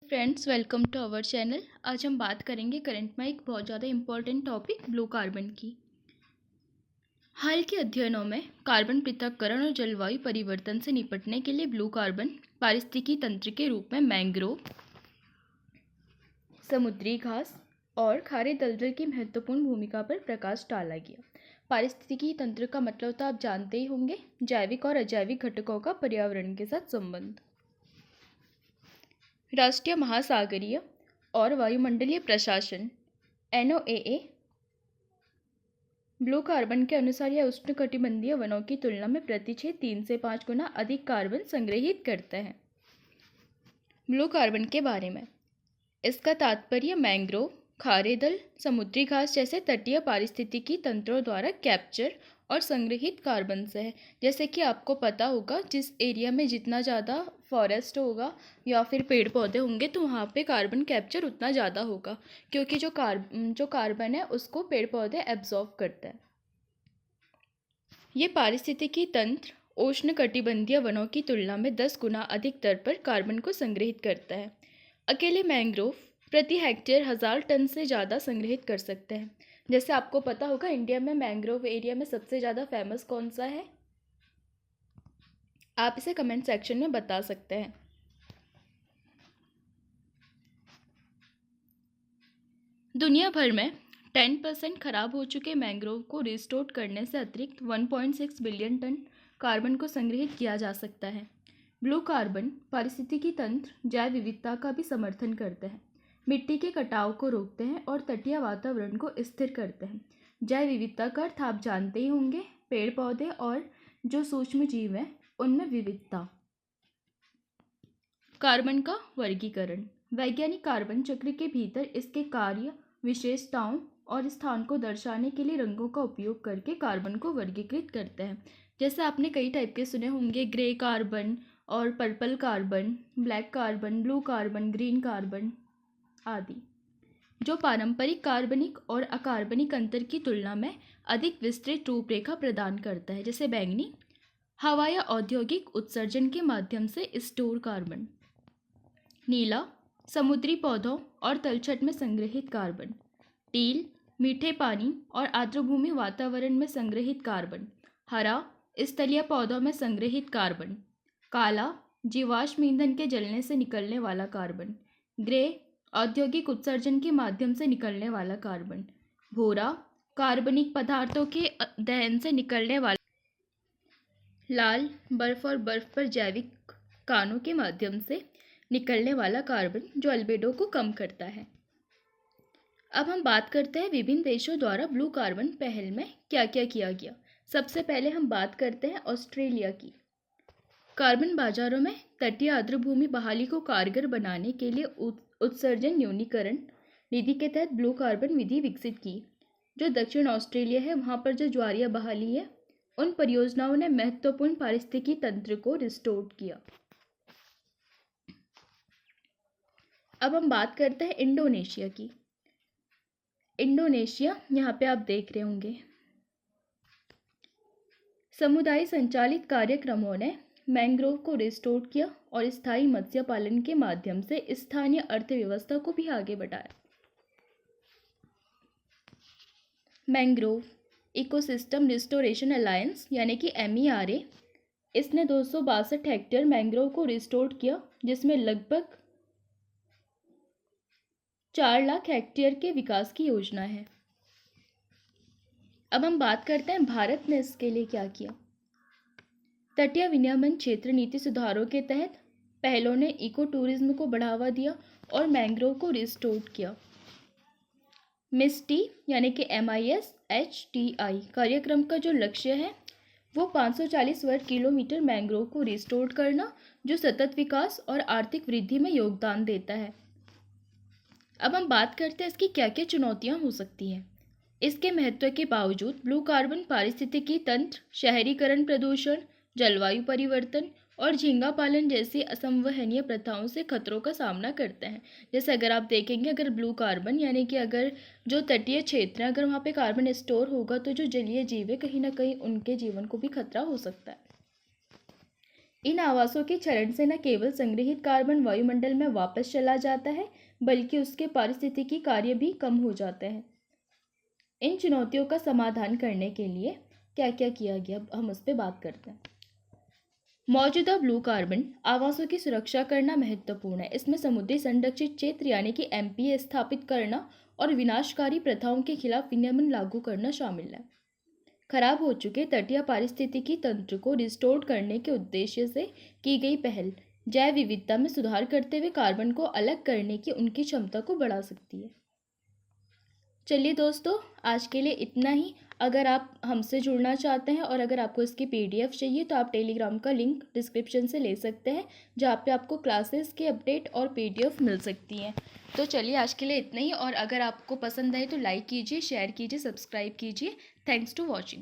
Friends, welcome to our channel. आज हम बात करेंगे करंट में एक बहुत ज़्यादा इम्पॉर्टेंट टॉपिक ब्लू कार्बन की। हाल के अध्ययनों में कार्बन पृथक्करण और जलवायु परिवर्तन से निपटने के लिए ब्लू कार्बन पारिस्थितिकी तंत्र के रूप में मैंग्रोव, समुद्री घास और खारे दलदल की महत्वपूर्ण भूमिका पर प्रकाश डाला गया। पारिस्थितिकी तंत्र का मतलब तो आप जानते ही होंगे, जैविक और अजैविक घटकों का पर्यावरण के साथ संबंध। राष्ट्रीय महासागरीय और वायुमंडलीय प्रशासन NOAA ब्लू कार्बन के अनुसार यह उष्णकटिबंधीय वनों की तुलना में प्रतिशत 3 से 5 गुना अधिक कार्बन संग्रहित करते हैं। ब्लू कार्बन के बारे में इसका तात्पर्य मैंग्रोव, खारे दल, समुद्री घास जैसे तटीय पारिस्थितिकी तंत्रों द्वारा कैप्चर और संग्रहित कार्बन से है। जैसे कि आपको पता होगा, जिस एरिया में जितना ज़्यादा फॉरेस्ट होगा या फिर पेड़ पौधे होंगे तो वहाँ पे कार्बन कैप्चर उतना ज़्यादा होगा, क्योंकि जो कार्बन है उसको पेड़ पौधे एब्जॉर्ब करते हैं। ये पारिस्थितिकी तंत्र उष्णकटिबंधीय वनों की तुलना में 10 गुना अधिक दर पर कार्बन को संग्रहित करता है। अकेले मैंग्रोव प्रति हेक्टेयर 1000 टन से ज़्यादा संग्रहित कर सकते हैं। जैसे आपको पता होगा, इंडिया में मैंग्रोव एरिया में सबसे ज़्यादा फेमस कौन सा है? आप इसे कमेंट सेक्शन में बता सकते हैं। दुनिया भर में 10% खराब हो चुके मैंग्रोव को रिस्टोर करने से अतिरिक्त 1.6 बिलियन टन कार्बन को संग्रहित किया जा सकता है। ब्लू कार्बन पारिस्थितिकी तंत्र जैव विविधता का भी समर्थन करते हैं, मिट्टी के कटाव को रोकते हैं और तटीय वातावरण को स्थिर करते हैं। जैव विविधता का अर्थ आप जानते ही होंगे, पेड़ पौधे और जो सूक्ष्म जीव हैं उनमें विविधता। कार्बन का वर्गीकरण। वैज्ञानिक कार्बन चक्र के भीतर इसके कार्य, विशेषताओं और स्थान को दर्शाने के लिए रंगों का उपयोग करके कार्बन को वर्गीकृत करते हैं। जैसे आपने कई टाइप के सुने होंगे, ग्रे कार्बन और purple carbon, black carbon, blue carbon, green carbon आदि, जो पारंपरिक कार्बनिक और अकार्बनिक अंतर की तुलना में अधिक विस्तृत रूपरेखा प्रदान करता है। जैसे बैंगनी, हवा या औद्योगिक उत्सर्जन के माध्यम से स्टोर कार्बन। नीला, समुद्री पौधों और तलछट में संग्रहित कार्बन। टील, मीठे पानी और आर्द्रभूमि वातावरण में संग्रहित कार्बन। हरा, स्थलीय पौधों में संग्रहित कार्बन। काला, जीवाश्म ईंधन के जलने से निकलने वाला कार्बन। ग्रे, औद्योगिक उत्सर्जन के माध्यम से निकलने वाला कार्बन। भूरा, कार्बनिक पदार्थों के दहन से निकलने वाला। लाल, बर्फ और बर्फ पर जैविक कानों के माध्यम से निकलने वाला कार्बन, जो अल्बेडो को कम करता है। अब हम बात करते हैं विभिन्न देशों द्वारा ब्लू कार्बन पहल में क्या क्या किया गया। सबसे पहले हम बात करते हैं ऑस्ट्रेलिया की। कार्बन बाजारों में तटीय आर्द्रभूमि बहाली को कारगर बनाने के लिए उत्सर्जन न्यूनीकरण निधि के तहत ब्लू कार्बन विधि विकसित की। जो दक्षिण ऑस्ट्रेलिया है, वहाँ पर जो ज्वारीय बहाली है, उन परियोजनाओं ने महत्वपूर्ण पारिस्थितिकी तंत्र को रिस्टोर किया। अब हम बात करते हैं इंडोनेशिया की। इंडोनेशिया, यहाँ पे आप देख रहे होंगे, समुदाय संचालित कार्यक्रमों ने मैंग्रोव को रिस्टोर किया और स्थायी मत्स्य पालन के माध्यम से स्थानीय अर्थव्यवस्था को भी आगे बढ़ाया। मैंग्रोव इकोसिस्टम रिस्टोरेशन अलायंस यानी कि MERA, इसने 262 हेक्टेयर मैंग्रोव को रिस्टोर किया, जिसमें लगभग 4 लाख हेक्टेयर के विकास की योजना है। अब हम बात करते हैं भारत ने इसके लिए क्या किया। तटीय विनियमन क्षेत्र नीति सुधारों के तहत पहलों ने इको टूरिज्म को बढ़ावा दिया और मैंग्रोव को रिस्टोर किया। MISTI यानी कि MISHTI कार्यक्रम का जो लक्ष्य है वो 540 वर्ग किलोमीटर मैंग्रोव को रिस्टोर करना, जो सतत विकास और आर्थिक वृद्धि में योगदान देता है। अब हम बात करते हैं इसकी क्या क्या चुनौतियां हो सकती हैं। इसके महत्व के बावजूद ब्लू कार्बन पारिस्थितिकी तंत्र शहरीकरण, प्रदूषण, जलवायु परिवर्तन और झींगा पालन जैसी असंवहनीय प्रथाओं से खतरों का सामना करते हैं। जैसे अगर आप देखेंगे, अगर ब्लू कार्बन यानी कि अगर जो तटीय क्षेत्र है, अगर वहाँ पे कार्बन स्टोर होगा तो जो जलीय जीव है, कहीं ना कहीं उनके जीवन को भी खतरा हो सकता है। इन आवासों के क्षरण से न केवल संग्रहित कार्बन वायुमंडल में वापस चला जाता है, बल्कि उसके पारिस्थितिकी कार्य भी कम हो जाते हैं। इन चुनौतियों का समाधान करने के लिए क्या क्या किया गया, अब हम उस पर बात करते हैं। मौजूदा ब्लू कार्बन आवासों की सुरक्षा करना महत्वपूर्ण है। इसमें समुद्री संरक्षित क्षेत्र यानी कि एमपीए स्थापित करना और विनाशकारी प्रथाओं के खिलाफ विनियमन लागू करना शामिल है। खराब हो चुके तटीय पारिस्थितिकी तंत्र को रिस्टोर करने के उद्देश्य से की गई पहल जैव विविधता में सुधार करते हुए कार्बन को अलग करने की उनकी क्षमता को बढ़ा सकती है। चलिए दोस्तों, आज के लिए इतना ही। अगर आप हमसे जुड़ना चाहते हैं और अगर आपको इसकी पीडीएफ चाहिए तो आप टेलीग्राम का लिंक डिस्क्रिप्शन से ले सकते हैं, जहाँ पे आपको क्लासेस के अपडेट और पीडीएफ मिल सकती हैं। तो चलिए, आज के लिए इतना ही। और अगर आपको पसंद आए तो लाइक कीजिए, शेयर कीजिए, सब्सक्राइब कीजिए। Thanks to watching.